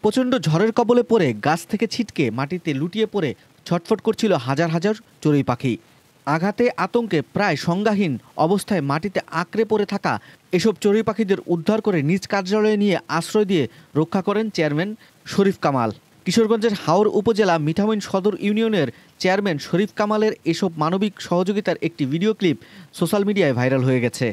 প্রচণ্ড ঝড়ের কবলে পড়ে গাছ থেকে ছিটকে মাটিতে লুটিয়ে পড়ে ছটফট করছিল হাজার হাজার চড়ুই পাখি। আঘাতে আতঙ্কে প্রায় সংজ্ঞাহীন অবস্থায় মাটিতে আঁকড়ে পড়ে থাকা এসব চড়ুই পাখিদের উদ্ধার করে নিজ কার্যালয়ে নিয়ে আশ্রয় দিয়ে রক্ষা করেন চেয়ারম্যান শরীফ কামাল। কিশোরগঞ্জের হাওর উপজেলা মিঠামইন সদর ইউনিয়নের চেয়ারম্যান শরীফ কামালের এসব মানবিক সহযোগিতার একটি ভিডিও ক্লিপ সোশ্যাল মিডিয়ায় ভাইরাল হয়ে গেছে।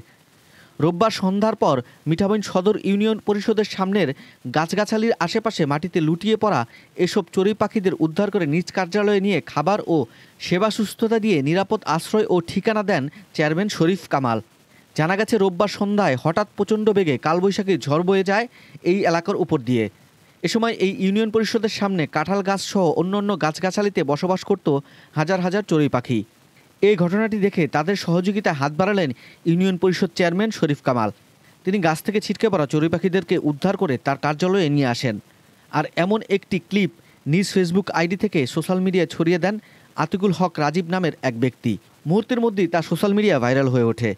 রোববার সন্ধ্যার পর মিঠামইন সদর ইউনিয়ন পরিষদের সামনের গাছগাছালির আশেপাশে মাটিতে লুটিয়ে পড়া এসব চড়ুই পাখিদের উদ্ধার করে নিজ কার্যালয়ে নিয়ে খাবার ও সেবা সুস্থতা দিয়ে নিরাপদ আশ্রয় ও ঠিকানা দেন চেয়ারম্যান শরীফ কামাল। জানা গেছে রোববার সন্ধ্যায় হঠাৎ প্রচণ্ড বেগে কালবৈশাখী ঝড় বয়ে যায় এই এলাকার উপর দিয়ে। এ সময় এই ইউনিয়ন পরিষদের সামনে কাঁঠাল গাছ সহ অন্যান্য গাছগাছালিতে বসবাস করত হাজার হাজার চড়ুই পাখি। এই ঘটনাটি দেখে তাদের সহযোগিতায় হাত বাড়ালেন ইউনিয়ন পরিষদ চেয়ারম্যান শরীফ কামাল। তিনি গাছ থেকে ছিটকে পড়া চড়ুই পাখিদেরকে উদ্ধার করে তার কার্যালয়ে নিয়ে আসেন। আর এমন একটি ক্লিপ নিজ ফেসবুক আইডি থেকে সোশ্যাল মিডিয়ায় ছড়িয়ে দেন আতিকুল হক রাজীব নামের এক ব্যক্তি। মুহূর্তের মধ্যেই তা সোশ্যাল মিডিয়া ভাইরাল হয়ে ওঠে।